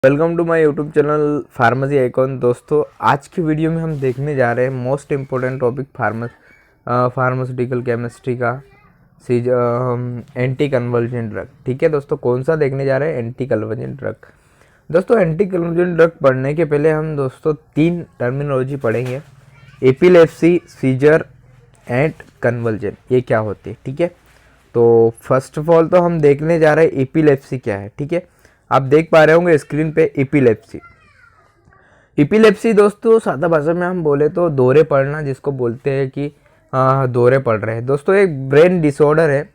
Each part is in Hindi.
Welcome to my YouTube channel pharmacy icon. दोस्तों आज की वीडियो में हम देखने जा रहे हैं most important topic pharmaceutical chemistry का एंटी कन्वर्जेंट ड्रग। ठीक है दोस्तों, कौन सा देखने जा रहे हैं? Anti convergent drug. दोस्तों एंटी कन्वर्जेंट ड्रग पढ़ने के पहले हम दोस्तों तीन टर्मिनोलॉजी पढ़ेंगे, एपिलेप्सी, सीजर एंड कन्वर्जन, ये क्या होते हैं। ठीक है, तो फर्स्ट ऑफ ऑल तो हम देखने जा रहे हैं एपिलेप्सी क्या है। ठीक है, आप देख पा रहे होंगे स्क्रीन पे एपिलेप्सी दोस्तों सादा भाषा में हम बोले तो दौरे पड़ना, जिसको बोलते हैं कि दौरे पड़ रहे हैं। दोस्तों एक ब्रेन डिसऑर्डर है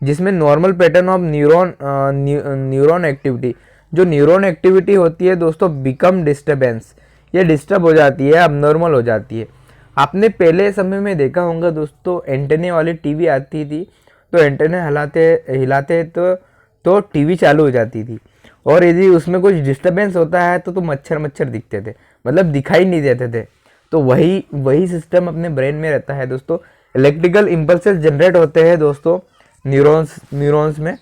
जिसमें normal pattern of neuron activity, जो न्यूरॉन एक्टिविटी होती है दोस्तों, बिकम डिस्टर्बेंस, ये डिस्टर्ब हो जाती है, अबनॉर्मल हो जाती है। आपने पहले समय में देखा होगा दोस्तों, एंटेने वाली टीवी आती थी तो एंटेने हिलाते तो टीवी चालू हो जाती थी, और यदि उसमें कुछ डिस्टरबेंस होता है तो मच्छर दिखते थे, मतलब दिखाई नहीं देते थे। तो वही सिस्टम अपने ब्रेन में रहता है दोस्तों। इलेक्ट्रिकल इम्पल्सेस जनरेट होते हैं दोस्तों न्यूरॉन्स में,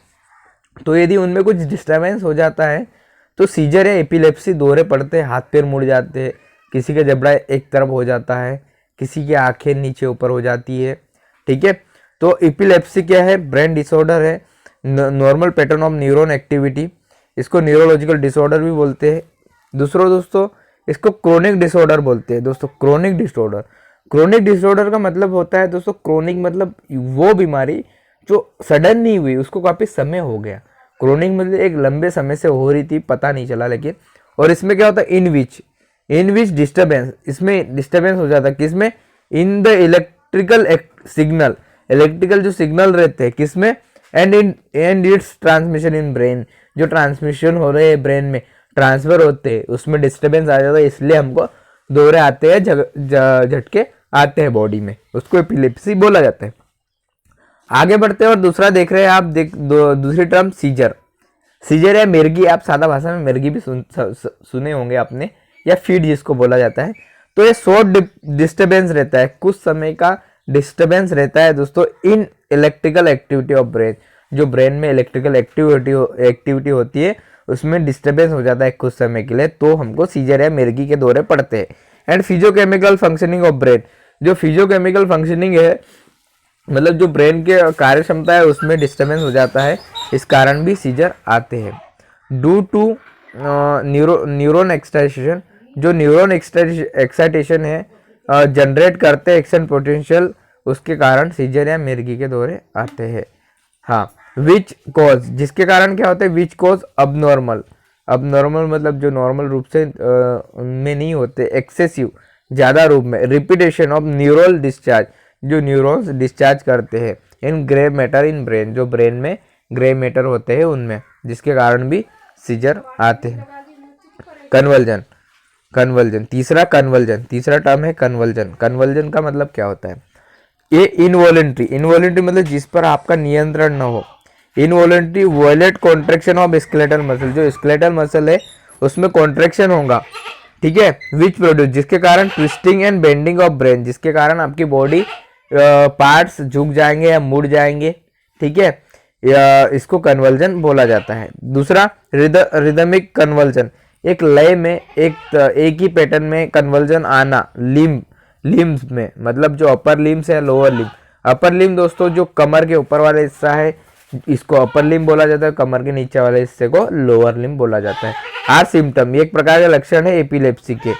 तो यदि उनमें कुछ डिस्टरबेंस हो जाता है तो सीजर या एपिलेप्सी दौरे पड़ते हैं, हाथ पैर मुड़ जाते हैं, किसी का जबड़ा एक तरफ हो जाता है, किसी की आंखें नीचे ऊपर हो जाती है। ठीक है, तो एपिलेप्सी क्या है? ब्रेन डिसऑर्डर है, normal pattern of neuron activity, इसको न्यूरोलॉजिकल डिसऑर्डर भी बोलते हैं। दूसरा दोस्तों इसको क्रोनिक डिसऑर्डर बोलते हैं। दोस्तों क्रोनिक डिसऑर्डर का मतलब होता है दोस्तों, क्रोनिक मतलब वो बीमारी जो सडन नहीं हुई, उसको काफ़ी समय हो गया। क्रोनिक मतलब एक लंबे समय से हो रही थी, पता नहीं चला लेकिन। और इसमें क्या होता है? इन विच डिस्टर्बेंस, इसमें डिस्टर्बेंस हो जाता है किसमें? इन द इलेक्ट्रिकल जो सिग्नल रहते हैं किसमें? And it's transmission in brain, जो ट्रांसमिशन हो रहे हैं ब्रेन में, ट्रांसफर होते हैं, उसमें डिस्टर्बेंस आ जाता है, इसलिए हमको दौरे आते हैं, झटके आते हैं बॉडी में, उसको एपिलेप्सी बोला जाता है। आगे बढ़ते हैं और दूसरा देख रहे हैं आप, दूसरी टर्म सीजर या मिर्गी, आप सादा भाषा में मिर्गी भी सुने होंगे आपने, या फीड जिसको बोला जाता है। तो ये शॉर्ट डिस्टर्बेंस रहता है, कुछ समय का डिस्टर्बेंस रहता है दोस्तों in electrical activity of brain, जो ब्रेन में इलेक्ट्रिकल एक्टिविटी होती है उसमें डिस्टर्बेंस हो जाता है कुछ समय के लिए, तो हमको सीजर या मिर्गी के दौरे पड़ते हैं। And physiochemical functioning of brain, जो फिजियोकेमिकल फंक्शनिंग है, मतलब जो ब्रेन के कार्य क्षमता है उसमें डिस्टर्बेंस हो जाता है, इस कारण भी सीजर आते हैं। ड्यू टू न्यूरॉन एक्साइटेशन, जो न्यूरॉन एक्साइटेशन है जनरेट करते हैं एक्शन पोटेंशियल, उसके कारण सीजर या मिर्गी के दौरे आते हैं। हाँ, विच कॉज, जिसके कारण क्या होता है? विच कॉज अबनॉर्मल मतलब जो नॉर्मल रूप से में नहीं होते, एक्सेसिव ज़्यादा रूप में, रिपीटेशन ऑफ न्यूरल डिस्चार्ज, जो न्यूरॉन्स डिस्चार्ज करते हैं in grey matter in brain, जो ब्रेन में ग्रे मैटर होते हैं उनमें, जिसके कारण भी सीजर आते हैं। कन्वर्जन, तीसरा टर्म है कन्वर्जन का मतलब क्या होता है? ये इनवॉलेंट्री मतलब जिस पर आपका नियंत्रण न हो। Involuntary violent contraction of skeletal muscle, जो स्केलेटल मसल है उसमें कॉन्ट्रैक्शन होगा। ठीक है, विच प्रोड्यूस, जिसके कारण twisting and bending of brain, जिसके कारण आपकी बॉडी पार्ट्स झुक जाएंगे या मुड़ जाएंगे। ठीक है, इसको कन्वर्जन बोला जाता है। दूसरा रिदमिक कन्वर्जन, एक लय में एक ही पैटर्न में कन्वर्जन आना, लिम्स में, मतलब जो अपर लिम्स है, लोअर लिम्ब। अपर लिम्ब दोस्तों जो कमर के ऊपर वाला हिस्सा है, इसको अपर लिम्ब बोला जाता है, कमर के नीचे वाले हिस्से को लोअर लिम्ब बोला जाता है। आर सिम्टम, ये एक प्रकार का लक्षण है एपिलेप्सी के,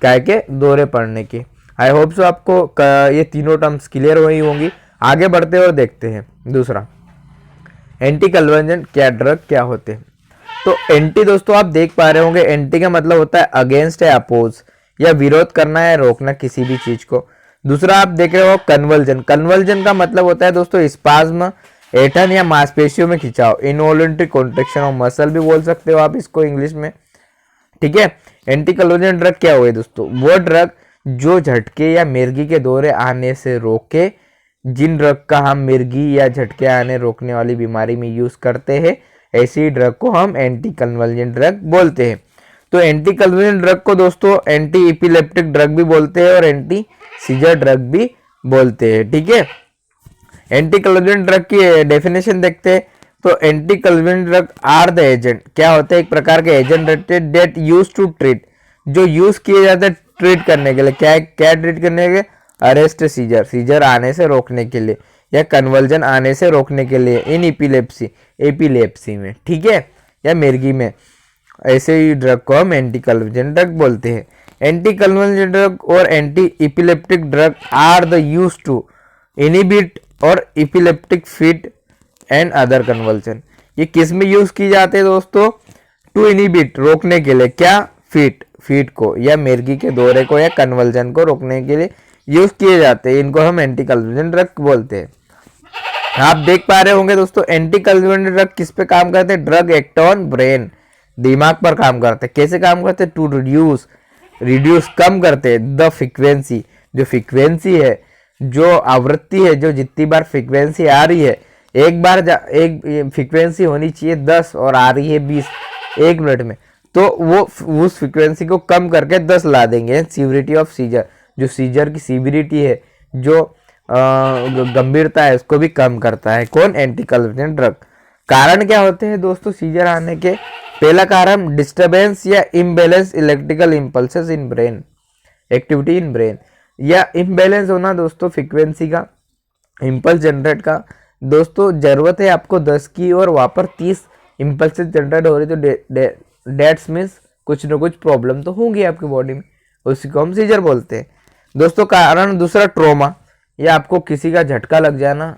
काय के दौरे पड़ने के। आई होप सो आपको ये तीनों टर्म्स क्लियर हुई होंगी। आगे बढ़ते और देखते हैं दूसरा, एंटी कन्वर्जेंट ड्रग क्या होते हैं। तो एंटी दोस्तों आप देख पा रहे होंगे, एंटी का मतलब होता है अगेंस्ट या अपोज, या विरोध करना है, रोकना किसी भी चीज को। दूसरा आप देख रहे हो कन्वर्जन का मतलब होता है दोस्तों स्पाज्म, ऐंठन या मांसपेशियों में खिंचाव, इनवॉलंटरी कॉन्ट्रैक्शन ऑफ मसल भी बोल सकते हो आप इसको इंग्लिश में। ठीक है, एंटी कन्वर्जेंट ड्रग क्या हुए दोस्तों? वो ड्रग जो झटके या मिर्गी के दौरे आने से रोके, जिन ड्रग का हम मिर्गी या झटके आने रोकने वाली बीमारी में यूज करते हैं, ऐसी ड्रग को हम एंटी कन्वर्जेंट ड्रग बोलते हैं। तो एंटी कन्वर्जेंट ड्रग को दोस्तों एंटी एपिलेप्टिक ड्रग भी बोलते हैं और एंटी सीजर ड्रग भी बोलते हैं। ठीक है, एंटी कन्वर्जेंट ड्रग की डेफिनेशन देखते हैं। तो anti convulsant drug are the agent, क्या होते हैं, एक प्रकार के एजेंट रहते हैं डेट यूज टू ट्रीट, जो यूज किए जाते हैं ट्रीट करने के लिए। क्या क्या ट्रीट करने के लिए, अरेस्ट सीजर, सीजर आने से रोकने के लिए या कन्वर्जन आने से रोकने के लिए इन एपिलेप्सी, एपिलेप्सी में, ठीक है, या मिर्गी में। ऐसे ही ड्रग को हम एंटी कन्वर्जेंट ड्रग बोलते हैं। एंटी कन्वर्जेंट ड्रग और anti epileptic drug are the use to inhibit और epileptic fit and other conversion. ये किस में यूज की जाते हैं दोस्तों, टू इनिबिट, रोकने के लिए, क्या, फीट को या मिर्गी के दौरे को या कन्वर्जन को रोकने के लिए यूज किए जाते हैं। इनको हम एंटी कन्वर्जेंट ड्रग बोलते हैं। आप देख पा रहे होंगे दोस्तों, एंटी कन्वर्जेंट ड्रग किस पे काम करते हैं, ड्रग एक्ट ऑन ब्रेन, दिमाग पर काम करते हैं। कैसे काम करते हैं, टू रिड्यूस कम करते हैं द फ्रीक्वेंसी, जो फ्रीक्वेंसी है, जो आवृत्ति है, जो जितनी बार फ्रीक्वेंसी आ रही है, एक बार एक फ्रीक्वेंसी होनी चाहिए 10 और आ रही है 20 एक मिनट में, तो वो उस फ्रीक्वेंसी को कम करके 10 ला देंगे। सीवियरिटी ऑफ सीजर, जो सीजर की सीवियरिटी है, जो गंभीरता है, उसको भी कम करता है। कौन, एंटी कन्वर्जेंट ड्रग। कारण क्या होते हैं दोस्तों सीजर आने के, पहला कारण डिस्टर्बेंस या imbalance electrical impulses in brain, activity in brain, या इम्बैलेंस होना दोस्तों फ्रीक्वेंसी का, इम्पल्स जनरेट का। दोस्तों जरूरत है आपको 10 की और वहाँ पर 30 इम्पल्सेस जनरेट हो रही, तो डेट्स मीन्स कुछ न कुछ प्रॉब्लम तो होंगी आपकी बॉडी में, उसी को हम सीजर बोलते हैं दोस्तों। कारण दूसरा ट्रॉमा, या आपको किसी का झटका लग जाना,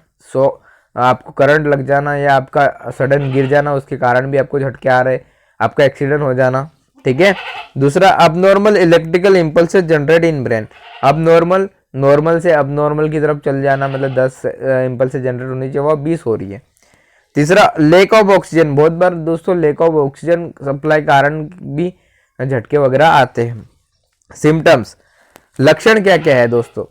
आपको करंट लग जाना, या आपका सडन गिर जाना, उसके कारण भी आपको झटके आ रहे, आपका एक्सीडेंट हो जाना, ठीक है। दूसरा abnormal electrical impulses generate in brain, abnormal, normal से अबनॉर्मल की तरफ चल जाना, मतलब 10 इम्पल्सेस जनरेट होनी चाहिए, वो 20 हो रही है। तीसरा लेक ऑफ ऑक्सीजन, बहुत बार दोस्तों लेक ऑफ ऑक्सीजन सप्लाई कारण भी झटके वगैरह आते हैं। सिम्टम्स, लक्षण क्या क्या है दोस्तों,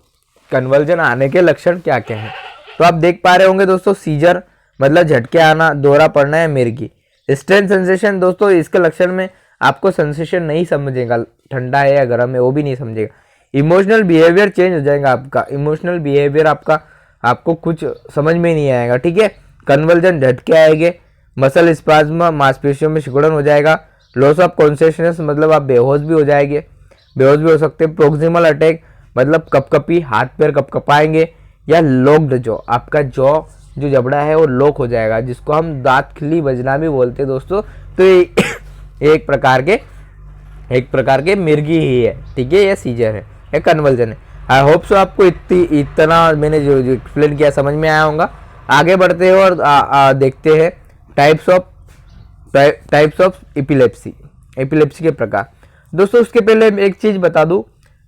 कन्वर्जन आने के लक्षण क्या क्या है, तो आप देख पा रहे होंगे दोस्तों, सीजर मतलब झटके आना, दौरा पड़ना है, मिर्गी। स्ट्रेन सेंसेशन, दोस्तों इसके लक्षण में आपको सेंसेशन नहीं समझेगा, ठंडा है या गर्म है वो भी नहीं समझेगा। इमोशनल बिहेवियर चेंज हो जाएगा आपका, इमोशनल बिहेवियर आपका, आपको कुछ समझ में नहीं आएगा, ठीक है। कन्वर्जन झटके आएंगे, मसल स्पाज्म, मांसपेशियों में सिकुड़न हो जाएगा। लॉस ऑफ कॉन्शियसनेस, मतलब आप बेहोश भी हो जाएंगे, बेहोश भी हो सकते हैं। प्रोक्सिमल अटैक, मतलब कपकपी, हाथ पैर कपकपाएंगे, या लॉक्ड जॉ, आपका जॉ जो जबड़ा है वो लॉक हो जाएगा, जिसको हम दांत खिल्ली बजना भी बोलते हैं दोस्तों। तो ये एक प्रकार के मिर्गी ही है, ठीक है, ये सीजर है, ये कन्वर्जन है। आई होप सो आपको इतना मैंने जो एक्सप्लेन किया समझ में आया होगा। आगे बढ़ते हैं और देखते हैं टाइप्स ऑफ एपिलेप्सी, एपिलेप्सी के प्रकार। दोस्तों उसके पहले एक चीज बता दूं,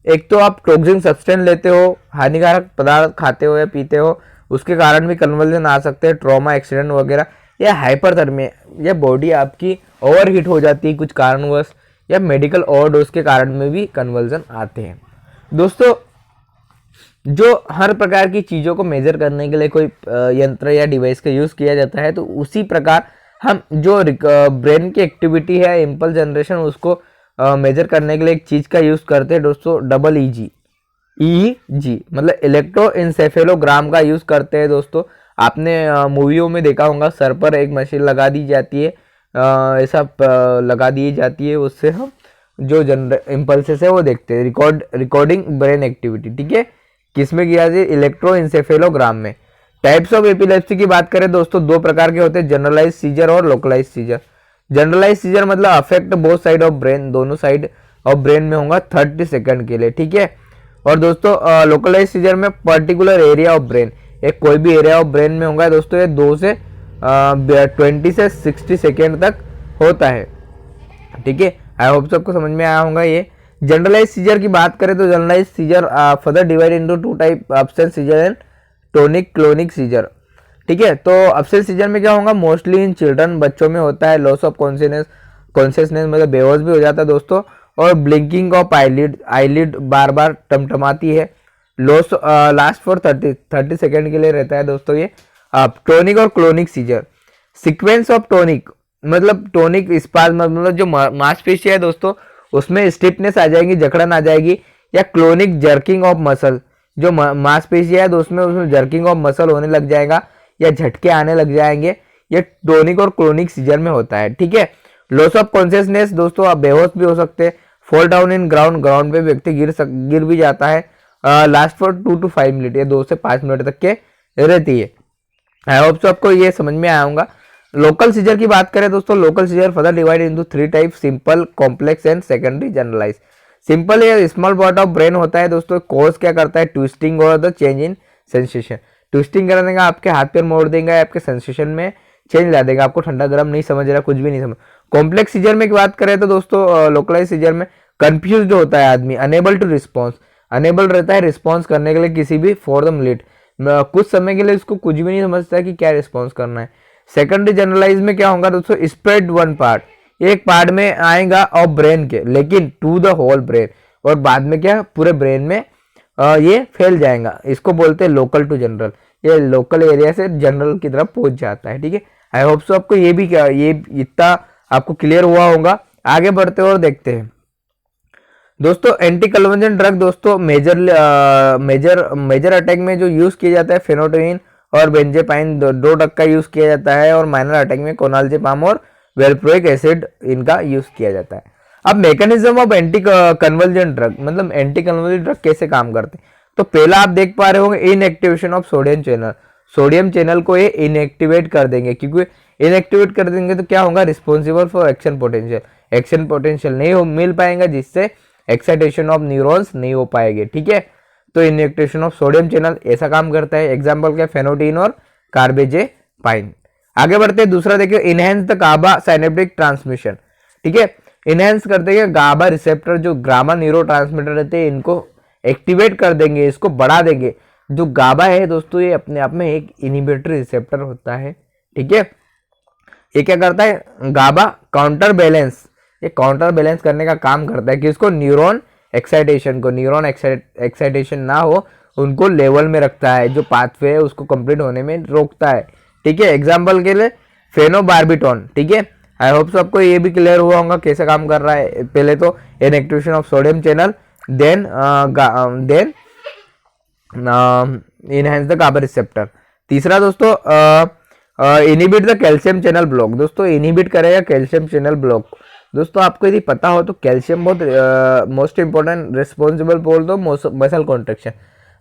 एक तो आप टॉक्सिक सब्सटेंस लेते हो, हानिकारक पदार्थ खाते हो या पीते हो, उसके कारण भी कन्वर्जन आ सकते हैं, ट्रॉमा, एक्सीडेंट वगैरह, या हाइपरथर्मिया, या बॉडी आपकी ओवरहीट हो जाती है कुछ कारणवश, या मेडिकल ओवरडोज के कारण में भी कन्वर्जन आते हैं। दोस्तों जो हर प्रकार की चीज़ों को मेजर करने के लिए कोई यंत्र या डिवाइस का यूज़ किया जाता है, तो उसी प्रकार हम जो ब्रेन की एक्टिविटी है, इम्पल्स जनरेशन, उसको मेजर करने के लिए एक चीज़ का यूज़ करते हैं दोस्तों, डबल EEG मतलब इलेक्ट्रोइंसेफेलोग्राम का यूज़ करते हैं दोस्तों। आपने मूवियों में देखा होगा, सर पर एक मशीन लगा दी जाती है, ऐसा लगा दी जाती है, उससे हम जो इम्पल्सेस है वो देखते हैं, रिकॉर्डिंग ब्रेन एक्टिविटी, ठीक है। किसमें किया जाए, इलेक्ट्रोइंसेफेलोग्राम में। टाइप्स ऑफ एपिलेप्सी की बात करें दोस्तों, दो प्रकार के होते हैं, जनरलाइज सीजर और लोकलाइज सीजर। जनरलाइज सीजर मतलब affect both side of brain, दोनों साइड ऑफ ब्रेन में होगा 30 सेकंड के लिए, ठीक है। और दोस्तों लोकलाइज सीजर में पर्टिकुलर एरिया ऑफ ब्रेन, एक कोई भी एरिया ऑफ ब्रेन में होगा दोस्तों, ये 2 से 20 से 60 सेकेंड तक होता है, ठीक है। आई होप सबको समझ में आया होगा ये। जनरलाइज सीजर की बात करें तो generalise seizure further divide into 2 type, absent seizure and tonic clonic seizure, ठीक है। तो अब्सेंट सीजर में क्या होगा, मोस्टली इन चिल्ड्रन, बच्चों में होता है। लॉस ऑफ कॉन्शियसनेस मतलब बेहोश भी हो जाता है दोस्तों, और ब्लिंकिंग ऑफ आईलिड बार बार टमटमाती है। लॉस लास्ट फॉर 30 सेकेंड के लिए रहता है दोस्तों ये। टोनिक और clonic scissor, sequence of tonic मतलब टोनिक स्पाज्म मतलब जो मांसपेशी है दोस्तों, उसमें स्टिफनेस आ जाएगी, जकड़न आ जाएगी। या क्लोनिक जर्किंग ऑफ मसल, जो मांसपेशी है तो उसमें जर्किंग ऑफ मसल होने लग जाएगा, या झटके आने लग जाएंगे, ये टोनिक और क्लोनिक सीजर में होता है, ठीक है। लॉस ऑफ कॉन्शियसनेस दोस्तों, आप बेहोश भी हो सकते हैं। Fall down in ground, ground पे व्यक्ति गिर भी जाता है। लास्ट फॉर 2 to 5 मिनट, ये 2 से 5 मिनट तक के रहती है। आई होप सो आपको ये समझ में आया होगा। लोकल सीजर की बात करें दोस्तों, local seizure further divide into 3 type, simple, complex and secondary generalise. Simple ये स्मॉल पार्ट ऑफ ब्रेन होता है दोस्तों, कॉज क्या करता है, ट्विस्टिंग और the change in sensation. Twisting करने का आपके हाथ पैर मोड़ देंगे, आपके सेंसेशन में चेंज ला देगा, आपको ठंडा गर्म नहीं समझ रहा, कुछ भी नहीं समझ। कॉम्प्लेक्स सीजर में बात करें तो दोस्तों, लोकलाइज सीजर में कंफ्यूज होता है आदमी, अनेबल टू रिस्पॉन्स, अनेबल रहता है रिस्पॉन्स करने के लिए किसी भी फॉर द मिनट, कुछ समय के लिए इसको कुछ भी नहीं समझता है कि क्या रिस्पॉन्स करना है। सेकेंडरी जनरलाइज में क्या होगा दोस्तों, स्प्रेड वन पार्ट, एक पार्ट में आएगा और ब्रेन के, लेकिन टू द होल ब्रेन, और बाद में क्या पूरे ब्रेन में ये फैल जाएगा। इसको बोलते हैं लोकल टू जनरल, ये लोकल एरिया से जनरल की तरफ पहुंच जाता है, ठीक है। आई होप सो आपको ये भी क्या ये इतना आपको क्लियर हुआ होगा। आगे बढ़ते और देखते हैं दोस्तों, एंटी कन्वर्जन ड्रग दोस्तों मेजर अटैक में जो यूज किया जाता है फेनोटोइन और बेंजेपाइन, दो ड्रग का यूज किया जाता है, और माइनर अटैक में कोनाल्जेपाम और वेलप्रोइक एसिड इनका यूज किया जाता है। अब mechanism of anti conversion drug, मतलब एंटी कन्वर्जन ड्रग कैसे काम करते हैं, तो पहला आप देख पा रहे होंगे inactivation of sodium channel, sodium channel को ये इनएक्टिवेट कर देंगे, क्योंकि इनएक्टिवेट कर देंगे तो क्या होगा, responsible for action potential, action potential नहीं हो मिल पाएगा, जिससे एक्साइटेशन ऑफ न्यूरॉन्स नहीं हो पाएंगे, ठीक है। तो इनएक्टिवेशन ऑफ सोडियम चैनल ऐसा काम करता है। एग्जांपल क्या, फेनोटीन और कार्बेजेपाइन। आगे बढ़ते हैं, दूसरा देखिए, enhance the GABA synaptic transmission, ठीक है। इनहेंस करते हैं गाबा रिसेप्टर, जो गाबा न्यूरो ट्रांसमीटर रहते हैं, इनको एक्टिवेट कर देंगे, इसको बढ़ा देंगे। जो गाबा है दोस्तों, ये अपने आप में एक इनहिबिटरी रिसेप्टर होता है, ठीक है। ये क्या करता है, गाबा काउंटर बैलेंस, ये काउंटर बैलेंस करने का काम करता है कि इसको न्यूरॉन एक्साइटेशन को, न्यूरॉन एक्साइटेशन ना हो उनको लेवल में रखता है, जो पाथवे है उसको कंप्लीट होने में रोकता है, ठीक है। एग्जांपल के लिए फेनोबार्बिटॉन, ठीक है। आई होप सो आपको ये भी क्लियर हुआ होगा कैसे काम कर रहा है। पहले तो inactivation of sodium channel, then enhance the GABA receptor. तीसरा दोस्तों, inhibit the calcium channel block, दोस्तों इनहिबिट करेगा कैल्शियम चैनल ब्लॉक। दोस्तों आपको यदि पता हो तो कैल्शियम बहुत मोस्ट इंपॉर्टेंट रिस्पॉन्सिबल बोल दो मसल कॉन्ट्रैक्शन,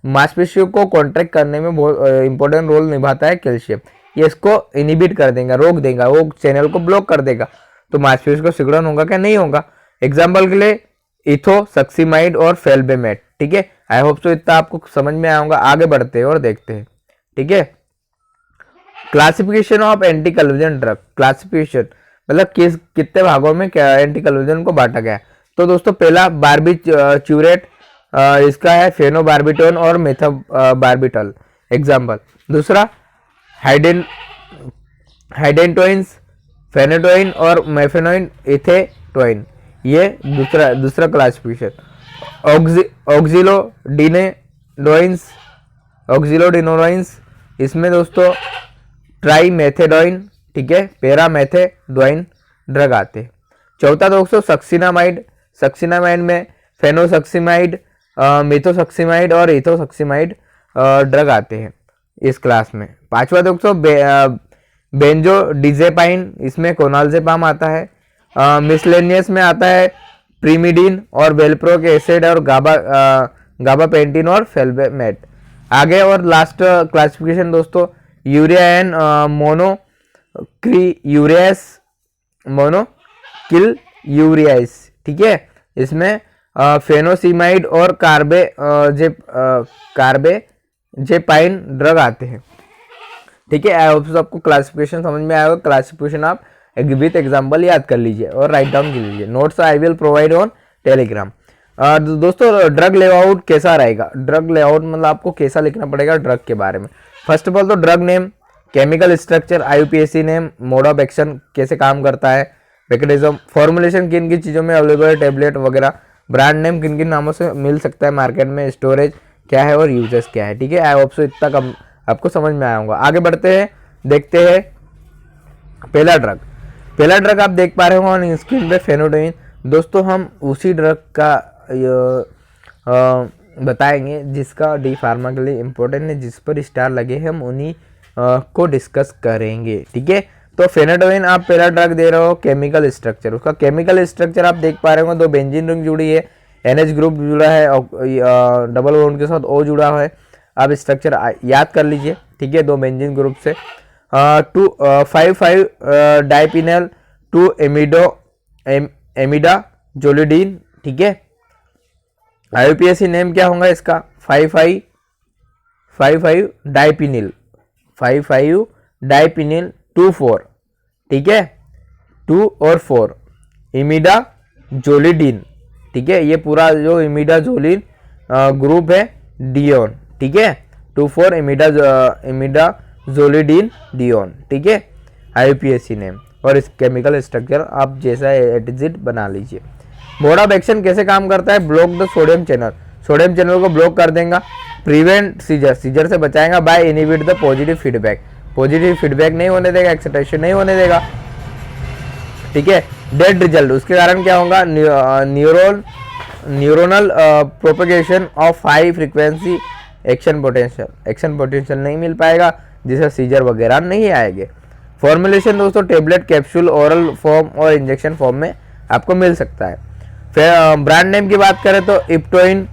मांसपेशियों को कॉन्ट्रैक्ट करने में बहुत इंपॉर्टेंट रोल निभाता है कैल्शियम। ये इसको इनहिबिट कर देगा, रोक देगा, वो चैनल को ब्लॉक कर देगा, तो मांसपेशियों को सिकुड़न होगा क्या, नहीं होगा। एग्जाम्पल के लिए इथोसक्सीमाइड और फेल्बेमेट, ठीक है। आई होप सो इतना आपको समझ में आया होगा। आगे बढ़ते हैं और देखते हैं, ठीक है। Classification of anti conversion drug, classification मतलब कितने भागों में क्या एंटी कन्वर्जन को बांटा गया। तो दोस्तों पहला बार्बिट्यूरेट, इसका है फेनोबार्बिटोन और मेथोबार्बिटल एग्जाम्पल। दूसरा हाइडेंटोइंस, फेनेटोइन और मेफेनोइन इथेटोइन, ये दूसरा क्लासिफिकेशन। ऑक्सिलोडिनोइंस, इसमें दोस्तों ट्राईमेथेडोइन, ठीक है, पैरामेथेडोइन ड्रग आते हैं। चौथा दोस्तों सक्सिनामाइड, सक्सिनामाइड में फेनोसक्सीमाइड, मिथोसक्सीमाइड और इथोसक्सीमाइड ड्रग आते हैं इस क्लास में। पांचवा दोस्तों बेंजोडिजेपाइन, इसमें कोनाल्जेपाम आता है। मिसलेनियस में आता है प्रीमिडीन और वेलप्रोइक एसिड और गाबापेंटिन और फेल्बेमेट। आगे और लास्ट क्लासिफिकेशन दोस्तों यूरिया एंड मोनोकिल यूरियाइस, ठीक है। इसमें फेनोसीमाइड और कार्बेजेपाइन ड्रग आते हैं, ठीक है। आई होप आपको क्लासिफिकेशन समझ में आएगा। क्लासिफिकेशन आप विथ एग्जांपल याद कर लीजिए और राइट डाउन कर लीजिए। Notes I will provide on Telegram. दोस्तों ड्रग लेआउट कैसा रहेगा, ड्रग लेआउट मतलब आपको कैसा लिखना पड़ेगा ड्रग के बारे में। फर्स्ट ऑफ ऑल तो drug name, chemical structure, IUPAC name, mode of action कैसे काम करता है, मैकेनिज्म, फॉर्मुलेशन किन किन चीज़ों में अवेलेबल है, टेबलेट वगैरह, ब्रांड नेम किन किन नामों से मिल सकता है मार्केट में, स्टोरेज क्या है और यूजेस क्या है, ठीक है। आई होप सो इतना कम आपको समझ में आया होगा। आगे बढ़ते हैं, देखते हैं पहला ड्रग आप देख पा रहे हो ऑन स्क्रीन पे, फेनोटोइन। दोस्तों हम उसी ड्रग का बताएंगे जिसका डी फार्मा के लिए इम्पोर्टेंट है, जिस पर स्टार लगे हैं, हम उन्हीं को डिस्कस करेंगे, ठीक है। तो फेनाटोइन आप पहला ड्रग दे रहे हो, केमिकल स्ट्रक्चर, उसका केमिकल स्ट्रक्चर आप देख पा रहे हो, 2 बेंजीन रिंग जुड़ी है, NH ग्रुप जुड़ा है, डबल बॉन्ड के साथ O जुड़ा है। आप स्ट्रक्चर याद कर लीजिए, ठीक है, 2 बेंजीन ग्रुप से 5,5 डाइपिनल 2 एमिडा जोलिडीन, ठीक है। IUPAC नेम क्या होगा इसका, 5,5 डाइपिनिल 2,4, ठीक है, 2 और 4 इमिडा जोलिडीन, ठीक है। ये पूरा जो इमिडा जोलिन ग्रुप है डियोन, ठीक है, 2,4 इमिडा जोलिडीन डियोन, ठीक है, IUPAC नेम। और इस केमिकल स्ट्रक्चर आप जैसा एटिजिट बना लीजिए। मोड ऑफ एक्शन कैसे काम करता है, block the sodium channel, sodium channel को ब्लॉक कर देगा, प्रिवेंट सीजर, सीजर से बचाएगा, by inhibit the positive feedback, positive feedback नहीं होने देगा, एक्साइटेशन नहीं होने देगा, ठीक है। डेड रिजल्ट, उसके कारण क्या होगा, neuronal propagation of high frequency action potential नहीं मिल पाएगा, जिससे सीजर वगैरह नहीं आएंगे। फॉर्मुलेशन दोस्तों टेबलेट, कैप्सूल, ओरल फॉर्म और इंजेक्शन फॉर्म में आपको मिल सकता है। फिर ब्रांड नेम की बात करें तो इप्टोइन,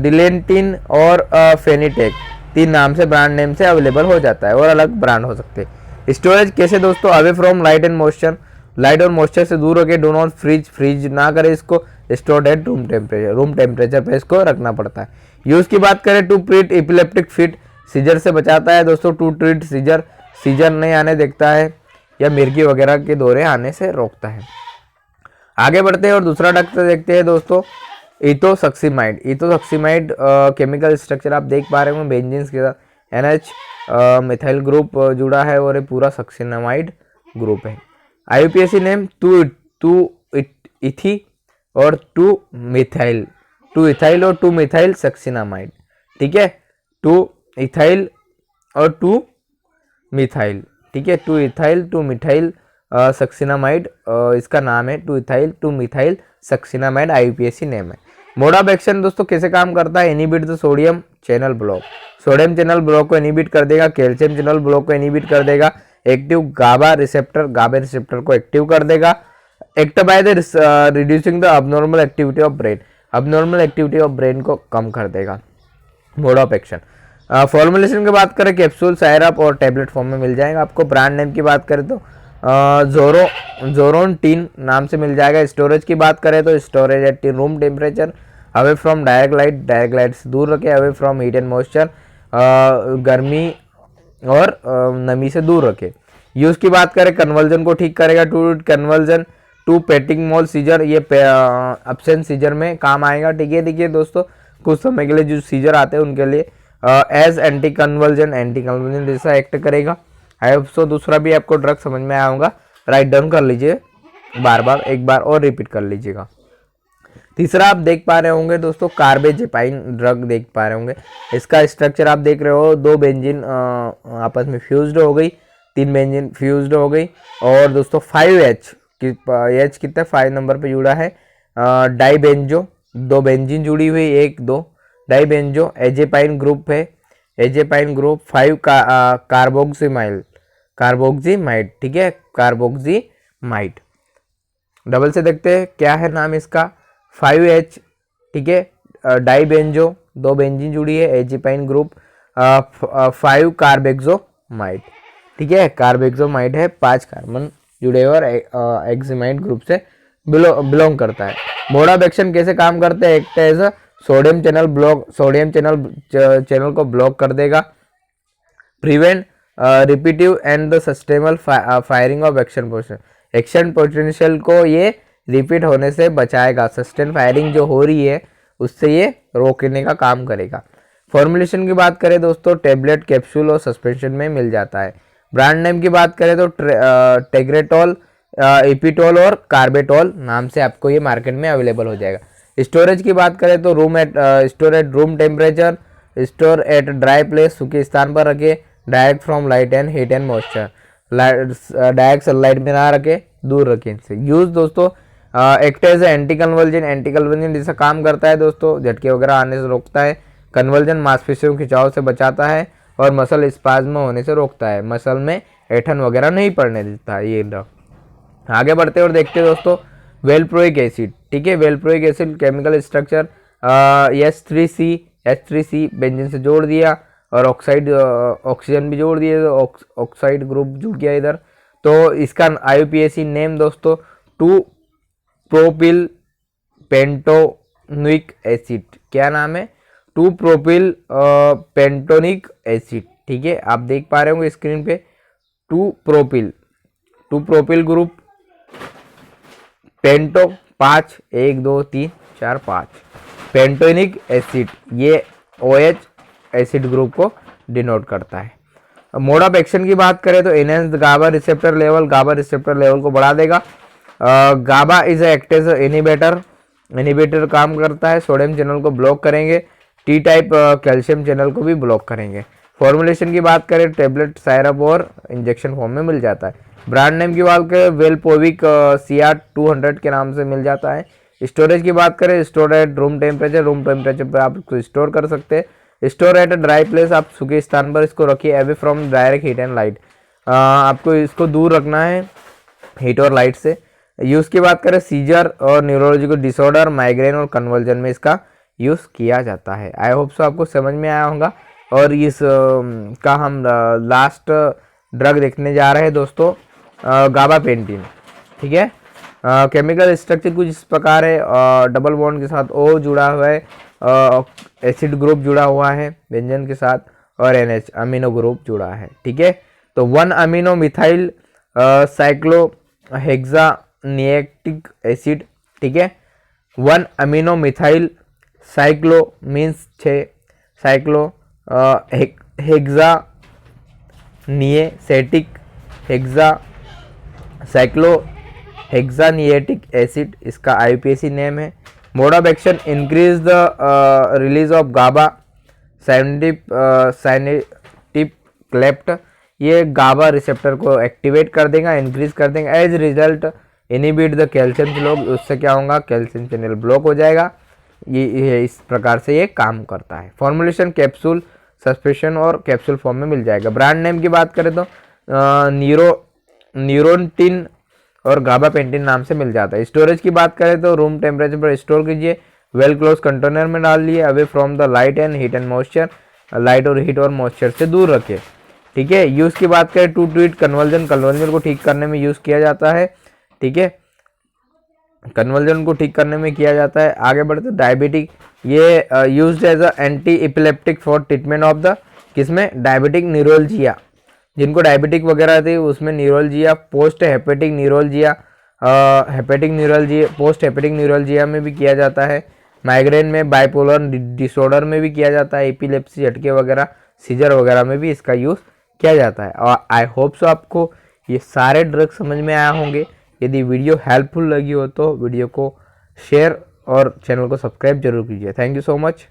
डिलेंटिन और फेनिटेक, 3 नाम से ब्रांड नेम से अवेलेबल हो जाता है और अलग ब्रांड हो सकते हैं। स्टोरेज कैसे दोस्तों, away from light and moisture, light और मॉइस्चर से दूर रखे, डो नॉट फ्रीज ना करे इसको, स्टोर्ड एट रूम टेम्परेचर पे इसको रखना पड़ता है। यूज की बात करें to treat epileptic fit, seizure से बचाता है दोस्तों, टू ट्रीट सीजर, सीजर नहीं आने देखता है या मिर्गी वगैरह के दौरे आने से रोकता है। आगे बढ़ते हैं और दूसरा डॉक्टर देखते हैं दोस्तों, इथोसक्सीमाइड। इथोसक्सीमाइड केमिकल स्ट्रक्चर आप देख पा रहे हो, बेंजीन के साथ NH मिथाइल ग्रुप जुड़ा है और ये पूरा सक्सीनामाइड ग्रुप है। IUPAC नेम 2 इथी और 2 मिथाइल और 2 मिथाइल सक्सीनामाइड, ठीक है, 2 इथाइल और 2 मिथाइल, ठीक है, 2 इथाइल 2 मिथाइल सक्सीनामाइड, इसका नाम है 2 इथाइल 2 मिथाइल सक्सीनामाइड, IUPAC नेम है। मोड ऑफ एक्शन दोस्तों कैसे काम करता है, inhibit the sodium channel block, sodium channel block को इनहिबिट कर देगा, कैल्शियम चैनल ब्लॉक को इनहिबिट कर देगा, एक्टिव गाबा रिसेप्टर को एक्टिव कर देगा, act by the reducing the abnormal activity of brain, abnormal activity of brain को कम कर देगा। मोड ऑफ एक्शन फॉर्मुलेशन की बात करें, कैप्सूल, सायरप और टैबलेट फॉर्म में मिल जाएगा आपको। ब्रांड नेम की बात करें तो जोरोनटीन नाम से मिल जाएगा। स्टोरेज की बात करें तो storage eight room temperature, away from direct light से दूर रखे, away from heat and moisture, गर्मी और नमी से दूर रखे। यूज की बात करें, कन्वर्जन को ठीक करेगा, to conversion to petit mal seizure, ये एब्सेंट सीजर में काम आएगा, ठीक है। देखिए दोस्तों, कुछ समय के लिए जो सीजर आते हैं उनके लिए एज एंटी कन्वर्जन जैसा एक्ट करेगा। आई होप सो दूसरा भी आपको ड्रग समझ में आया होगा, राइट डाउन कर लीजिए, एक बार और रिपीट कर लीजिएगा। तीसरा आप देख पा रहे होंगे दोस्तों, कार्बेजेपाइन ड्रग देख पा रहे होंगे। इसका स्ट्रक्चर आप देख रहे हो, 2 बेंजीन आपस में फ्यूज्ड हो गई, 3 बेंजीन फ्यूज्ड हो गई, और दोस्तों 5H H कितना 5 नंबर पे जुड़ा है, डाइबेंजो, 2 बेंजीन जुड़ी हुई, 1 2 डाइबेंजो, एजेपाइन ग्रुप है, एजेपाइन ग्रुप 5 कार्बोक्सीमाइड, ठीक है, कार्बोक्सीमाइड। डबल से देखते हैं क्या है नाम इसका, 5H, ठीक है, डाइबेंजो, 2 बेंजीन जुड़ी है, एजेपाइन ग्रुप 5 कार्बोक्सीमाइड, ठीक है, कार्बोक्सीमाइड है, 5 कार्बन जुड़े हुए और एक्सीमाइड ग्रुप से बिलोंग करता है। मोड ऑफ एक्शन कैसे काम करते हैं, एक्ट एज सोडियम चैनल को ब्लॉक कर देगा, prevent repetitive and the sustainable firing of action potential को ये रिपीट होने से बचाएगा, सस्टेन फायरिंग जो हो रही है उससे ये रोकने का काम करेगा। फॉर्मुलेशन की बात करें दोस्तों, टेबलेट, कैप्सूल और सस्पेंशन में मिल जाता है। ब्रांड नेम की बात करें तो टेग्रेटोल, इपिटोल और कार्बेटोल नाम से आपको ये मार्केट में अवेलेबल हो जाएगा। स्टोरेज की बात करें तो store at room temperature, store at dry place, सूखे स्थान पर रखे, direct from light and heat and moisture, direct sunlight में ना रखे, दूर रखें इनसे। यूज दोस्तों एक्ट एज एंटी कन्वर्जन जैसा काम करता है दोस्तों, झटके वगैरह आने से रोकता है। कन्वर्जन मांसपेशियों खिंचाव से बचाता है और मसल स्पाज्म होने से रोकता है, मसल में एथन वगैरह नहीं पड़ने देता है ये ड्रग। आगे बढ़ते और देखते हैं दोस्तों वेलप्रोइक एसिड, ठीक है। वेलप्रोइक acid chemical structure H3C benzene से जोड़ दिया और ऑक्साइड ऑक्सीजन भी जोड़ दिए, तो ऑक्साइड ग्रुप जुड़ गया इधर। तो इसका IUPAC नेम दोस्तों 2 प्रोपिल पेंटोनिक एसिड, क्या नाम है? 2 प्रोपिल पेंटोनिक एसिड, ठीक है। आप देख पा रहे होंगे स्क्रीन पे 2 प्रोपिल ग्रुप, पेंटो 5 1 2 3 4 5 पेंटोनिक एसिड, ये OH एसिड ग्रुप को डिनोट करता है। मोड ऑफ एक्शन की बात करें तो एनहेंस गाबा रिसेप्टर लेवल, गाबा रिसेप्टर लेवल को बढ़ा देगा। गाबा इज एक्ट एज इनिबिटर काम करता है, सोडियम चैनल को ब्लॉक करेंगे, टी टाइप कैल्शियम चैनल को भी ब्लॉक करेंगे। फॉर्मुलेशन की बात करें टेबलेट, सायरप और इंजेक्शन फॉर्म में मिल जाता है। ब्रांड नेम की बात करें वेलपोविक CR 200 के नाम से मिल जाता है। स्टोरेज की बात करें स्टोर एट रूम टेम्परेचर पे आप इसको स्टोर कर सकते हैं। स्टोर एट ड्राई प्लेस, आप सूखे स्थान पर इसको रखिए, away from direct heat and light, आपको इसको दूर रखना है हीट और लाइट से। यूज़ की बात करें सीजर और न्यूरोलॉजिकल डिसऑर्डर, माइग्रेन और कन्वर्जन में इसका यूज़ किया जाता है। आई होप सो आपको समझ में आया होगा। और इस का हम लास्ट ड्रग देखने जा रहे हैं दोस्तों, गाबापेंटिन, ठीक है। केमिकल स्ट्रक्चर कुछ इस प्रकार है, डबल बॉन्ड के साथ O जुड़ा हुआ है, एसिड ग्रुप जुड़ा हुआ है बेंजन के साथ, और NH अमीनो ग्रुप जुड़ा है, ठीक है। तो 1 अमीनो मिथाइल साइक्लोहेक्सानिएटिक एसिड, ठीक है। 1 amino methyl cyclo means 6 cyclo hexaneacetic cyclohexaneacetic acid, इसका IUPAC नेम है। Mode of action increase the release of GABA synaptic cleft, ये गाबा रिसेप्टर को एक्टिवेट कर देगा, इंक्रीज कर देगा। As result inhibit the calcium block, उससे क्या होगा कैल्शियम चैनल ब्लॉक हो जाएगा। ये इस प्रकार से ये काम करता है। फॉर्मुलेशन कैप्सूल, सस्पेंशन और कैप्सूल फॉर्म में मिल जाएगा। ब्रांड नेम की बात करें तो न्यूरोन्टिन और गाबापेंटिन नाम से मिल जाता है। स्टोरेज की बात करें तो रूम टेम्परेचर पर स्टोर कीजिए, वेल क्लोज कंटेनर में डाल लिए, away from the light and heat and moisture, light और हीट और मॉइस्चर से दूर रखें, ठीक है। यूज़ की बात करें टू ट्रीट कन्वर्जन को ठीक करने में यूज़ किया जाता है, ठीक है। कन्वर्जन को ठीक करने में किया जाता है। आगे बढ़ते डायबिटिक, ये used as a anti epileptic for treatment of the, किसमें? डायबिटिक न्यूरोलजिया, जिनको डायबिटिक वगैरह थी उसमें न्यूरोलजिया, पोस्ट हेपेटिक न्यूरोलजिया में भी किया जाता है। माइग्रेन में, बाइपोलर डिसऑर्डर में भी किया जाता है, एपिलेप्सी, झटके वगैरह, सीजर वगैरह में भी इसका यूज़ किया जाता है। और आई होप सो आपको ये सारे ड्रग समझ में आया होंगे। यदि वीडियो हेल्पफुल लगी हो तो वीडियो को शेयर और चैनल को सब्सक्राइब जरूर कीजिए। Thank you so much.